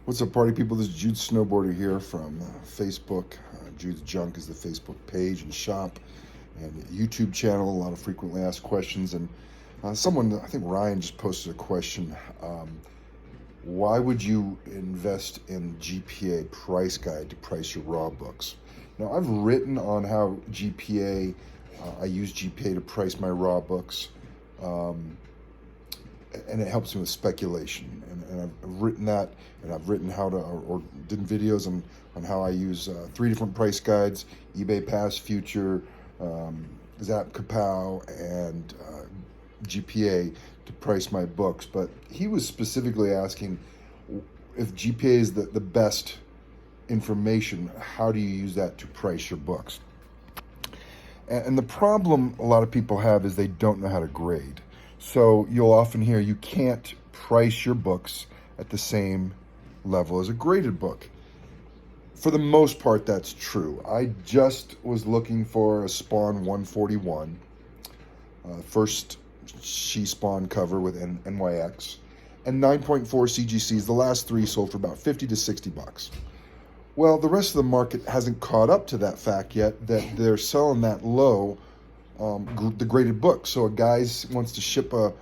What's up, party people? This is Jude Snowboarder here from Facebook. Jude's Junk is the Facebook page and shop and YouTube channel. A lot of frequently asked questions. And someone, I think Ryan, just posted a question. Why would you invest in GPA price guide to price your raw books? Now, I've written on how I use GPA to price my raw books. And it helps me with speculation. And I've written that, and I've written how to, or did videos on how I use 3 different price guides: eBay Past, Future, Zap Kapow, and GPA to price my books. But he was specifically asking if GPA is the best information, how do you use that to price your books? And the problem a lot of people have is they don't know how to grade. So you'll often hear you can't price your books at the same level as a graded book. For the most part, that's true. I just was looking for a Spawn 141, first She-Spawn cover with NYX, and 9.4 CGCs. The last 3 sold for about 50 to 60 bucks. Well, the rest of the market hasn't caught up to that fact yet, that they're selling that low, the graded book. So a guy wants to ship a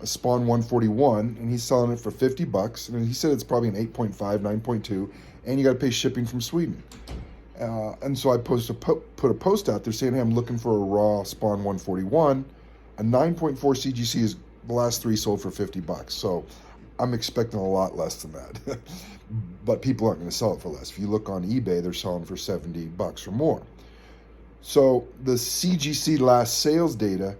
Spawn 141, and he's selling it for 50 bucks. And he said it's probably an 8.5, 9.2, and you got to pay shipping from Sweden. And so I put a post out there saying, hey, I'm looking for a raw Spawn 141. A 9.4 CGC is the last 3 sold for 50 bucks. So I'm expecting a lot less than that. But people aren't going to sell it for less. If you look on eBay, they're selling for 70 bucks or more. So the CGC last sales data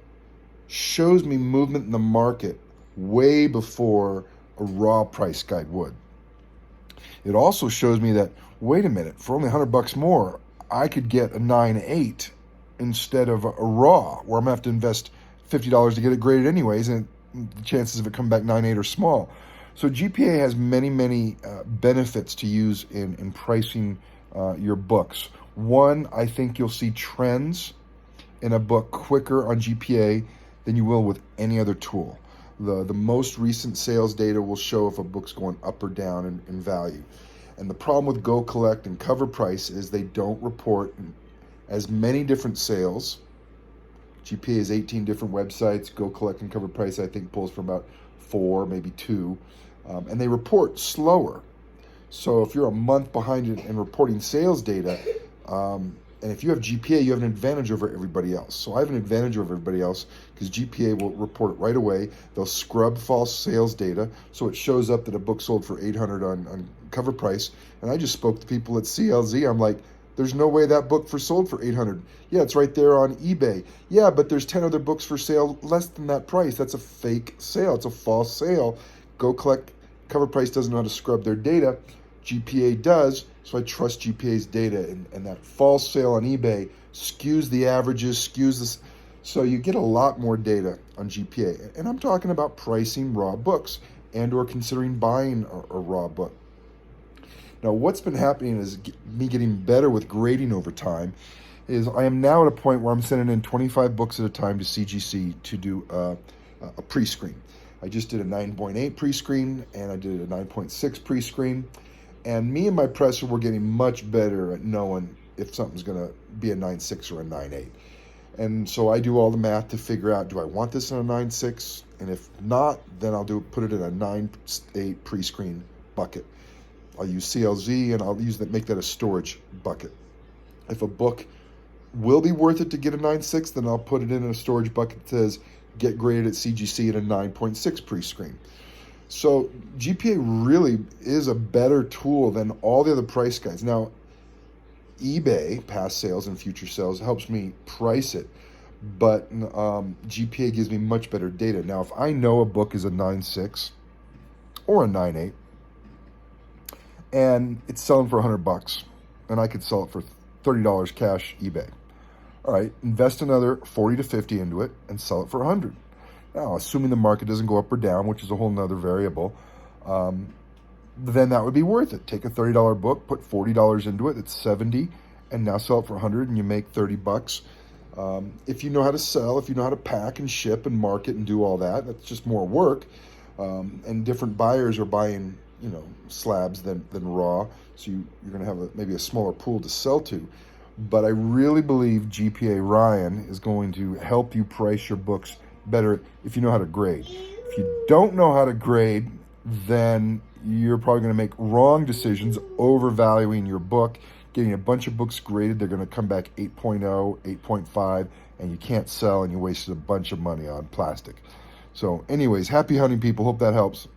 shows me movement in the market way before a raw price guide would. It also shows me that, wait a minute, for only 100 bucks more, I could get a 9.8 instead of a raw, where I'm going to have to invest $50 to get it graded anyways, and the chances of it coming back 9.8 are small. So GPA has many benefits to use in pricing your books. One, I think you'll see trends in a book quicker on GPA than you will with any other tool. The most recent sales data will show if a book's going up or down in value. And the problem with Go Collect and Cover Price is they don't report as many different sales. GPA is 18 different websites. Go Collect and Cover Price, I think, pulls from about 4, maybe 2. And they report slower. So if you're a month behind in reporting sales data, and if you have GPA, you have an advantage over everybody else. So I have an advantage over everybody else because GPA will report it right away. They'll scrub false sales data, so it shows up that a book sold for $800 on Cover Price. And I just spoke to people at CLZ. I'm like, there's no way that book sold for $800. Yeah, it's right there on eBay. Yeah, but there's 10 other books for sale less than that price. That's a fake sale. It's a false sale. Go Collect, Cover Price doesn't know how to scrub their data. GPA does, so I trust GPA's data, and that false sale on eBay skews the averages, skews this, so you get a lot more data on GPA. And I'm talking about pricing raw books and or considering buying a raw book. Now, what's been happening is me getting better with grading over time. Is I am now at a point where I'm sending in 25 books at a time to CGC to do a pre-screen. I just did a 9.8 pre-screen, and I did a 9.6 pre-screen. And me and my presser were getting much better at knowing if something's going to be a 9.6 or a 9.8. And so I do all the math to figure out, do I want this in a 9.6? And if not, then I'll put it in a 9.8 pre-screen bucket. I'll use CLZ, and I'll make that a storage bucket. If a book will be worth it to get a 9.6, then I'll put it in a storage bucket that says get graded at CGC at a 9.6 pre-screen. So GPA really is a better tool than all the other price guides. Now, eBay, past sales and future sales, helps me price it, but GPA gives me much better data. Now, if I know a book is a 9.6 or a 9.8, and it's selling for 100 bucks, and I could sell it for $30 cash eBay. All right, invest another 40 to 50 into it and sell it for 100. Now, assuming the market doesn't go up or down, which is a whole nother variable, then that would be worth it. Take a $30 book, put $40 into it, it's 70, and now sell it for 100, and you make 30 bucks. If you know how to sell, if you know how to pack and ship and market and do all that, that's just more work. And different buyers are buying slabs than raw. So you're going to have maybe a smaller pool to sell to. But I really believe GPA Ryan is going to help you price your books better if you know how to grade. If you don't know how to grade, then you're probably going to make wrong decisions, overvaluing your book, getting a bunch of books graded. They're going to come back 8.0, 8.5, and you can't sell, and you wasted a bunch of money on plastic. So anyways, happy hunting, people. Hope that helps.